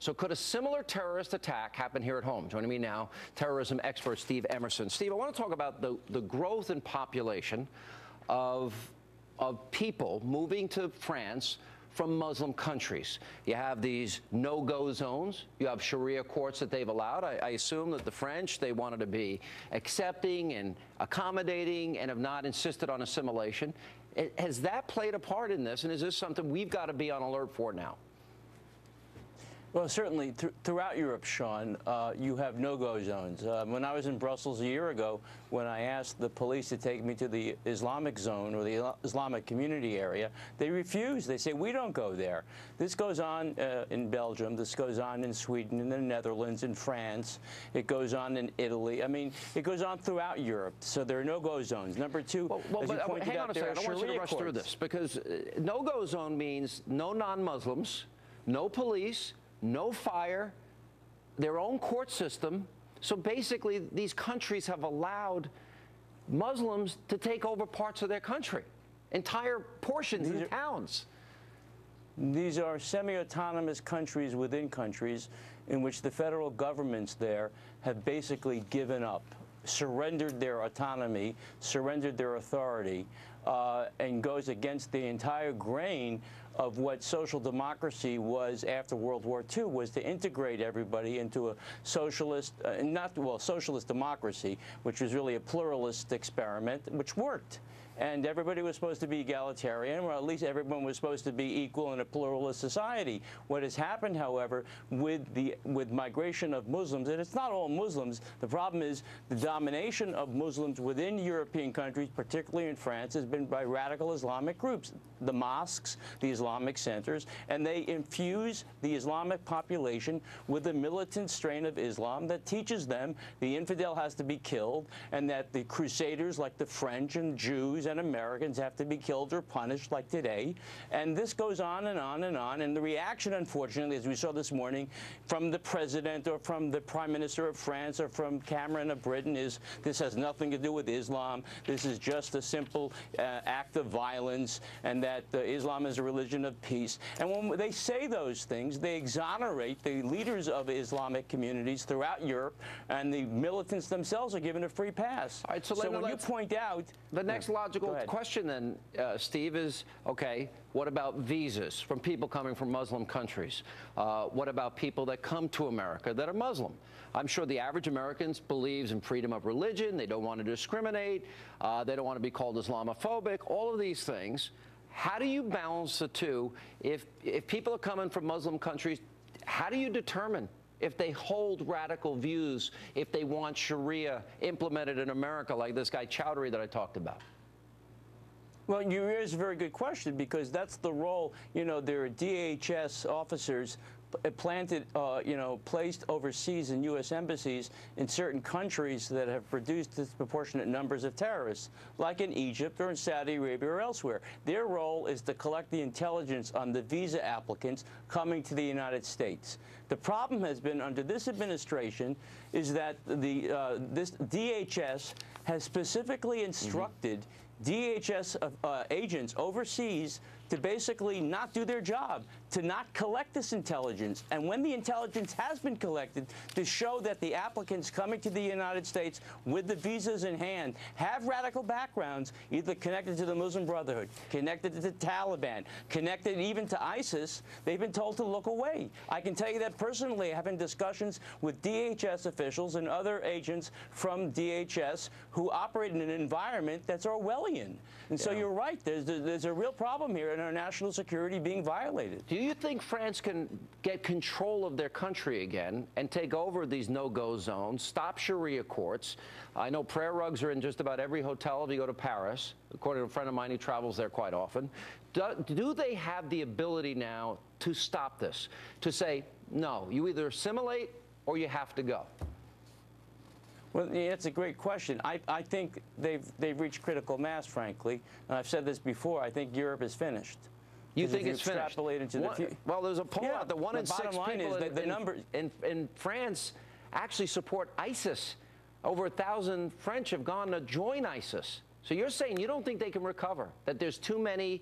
So could a similar terrorist attack happen here at home? Joining me now, terrorism expert Steve Emerson. Steve, I want to talk about the growth in population of people moving to France from Muslim countries. You have these no-go zones. You have Sharia courts that they've allowed. I assume that the French, they wanted to be accepting and accommodating and have not insisted on assimilation. Has that played a part in this, and is this something we've got to be on alert for now? Well, certainly throughout Europe, Sean, you have no-go zones. When I was in Brussels a year ago, when I asked the police to take me to the Islamic zone or the Islamic community area, they refused. They say, we don't go there. This goes on in Belgium. This goes on in Sweden, in the Netherlands, in France. It goes on in Italy. I mean, it goes on throughout Europe. So there are no-go zones. Number two, as you pointed out, there are Sharia courts. I don't want you to rush through this, because no-go zone means no non-Muslims, no police, no fire, their own court system. So basically, these countries have allowed Muslims to take over parts of their country, entire portions and towns. These are semi-autonomous countries within countries in which the federal governments there have basically given up, surrendered their autonomy, surrendered their authority, and goes against the entire grain of what social democracy was after World War II, was to integrate everybody into a socialist, socialist democracy, which was really a pluralist experiment, which worked. And everybody was supposed to be egalitarian, or at least everyone was supposed to be equal in a pluralist society. What has happened, however, with migration of Muslims, and it's not all Muslims, the problem is the domination of Muslims within European countries, particularly in France, has been by radical Islamic groups, the mosques, the Islamic centers, and they infuse the Islamic population with a militant strain of Islam that teaches them the infidel has to be killed, and that the crusaders like the French and Jews and Americans have to be killed or punished like today. And this goes on and on and on. And the reaction, unfortunately, as we saw this morning from the president or from the prime minister of France or from Cameron of Britain, is this has nothing to do with Islam. This is just a simple act of violence, and that Islam is a religion of peace. And when they say those things, they exonerate the leaders of Islamic communities throughout Europe, and the militants themselves are given a free pass. All right, so when you point out the next logical question then, Steve, is, okay, what about visas from people coming from Muslim countries? What about people that come to America that are Muslim? I'm sure the average American believes in freedom of religion. They don't want to discriminate. They don't want to be called Islamophobic, all of these things. How do you balance the two? If people are coming from Muslim countries, how do you determine if they hold radical views, if they want Sharia implemented in America, like this guy Chowdhury that I talked about? Well, you raise a very good question, because that's the role. You know, there are DHS officers planted, placed overseas in U.S. embassies in certain countries that have produced disproportionate numbers of terrorists, like in Egypt or in Saudi Arabia or elsewhere. Their role is to collect the intelligence on the visa applicants coming to the United States. The problem has been, under this administration, is that this DHS has specifically instructed DHS agents overseas to basically not do their job, to not collect this intelligence. And when the intelligence has been collected, to show that the applicants coming to the United States with the visas in hand have radical backgrounds, either connected to the Muslim Brotherhood, connected to the Taliban, connected even to ISIS, they've been told to look away. I can tell you that personally, having discussions with DHS officials and other agents from DHS who operate in an environment that's Orwellian. And so you're right, there's a real problem here in our national security being violated. Do you think France can get control of their country again and take over these no-go zones, stop Sharia courts? I know prayer rugs are in just about every hotel if you go to Paris, according to a friend of mine who travels there quite often. Do they have the ability now to stop this, to say, no, you either assimilate or you have to go? Well, yeah, that's a great question. I think they've reached critical mass, frankly. And I've said this before. I think Europe is finished. You think it's finished? Extrapolate into the well, there's a poll out that 1 in 6 people in France actually support ISIS. Over 1,000 French have gone to join ISIS. So you're saying you don't think they can recover, that there's too many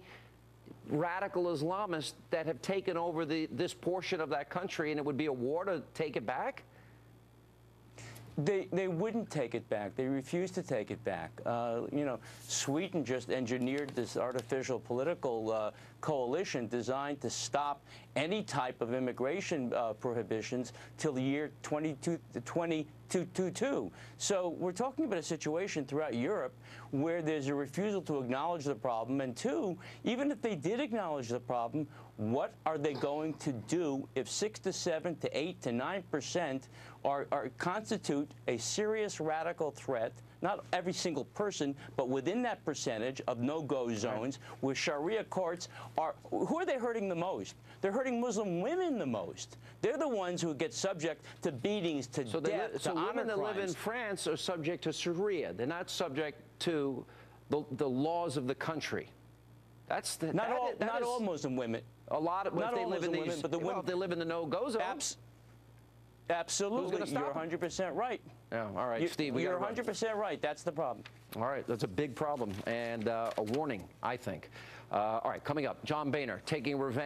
radical Islamists that have taken over this portion of that country, and it would be a war to take it back? They wouldn't take it back. They refuse to take it back. You know, Sweden just engineered this artificial political coalition designed to stop any type of immigration prohibitions till the year 2022. So we're talking about a situation throughout Europe where there's a refusal to acknowledge the problem, and two, even if they did acknowledge the problem, what are they going to do if 6 to 7 to 8 to 9% constitute a serious radical threat? Not every single person, but within that percentage of no-go zones, where Sharia courts are, who are they hurting the most? They're hurting Muslim women the most. They're the ones who get subject to beatings, to death, to honor women that live in France are subject to Sharia. They're not subject to the laws of the country. That's the, not all Muslim women. A lot of, not if they all live in Muslim these, women, but the women, if they live in the no-go zones. Absolutely, you're 100% right. Yeah, all right, Steve. You're 100% right. That's the problem. All right, that's a big problem and a warning, I think. All right, coming up, John Boehner taking revenge.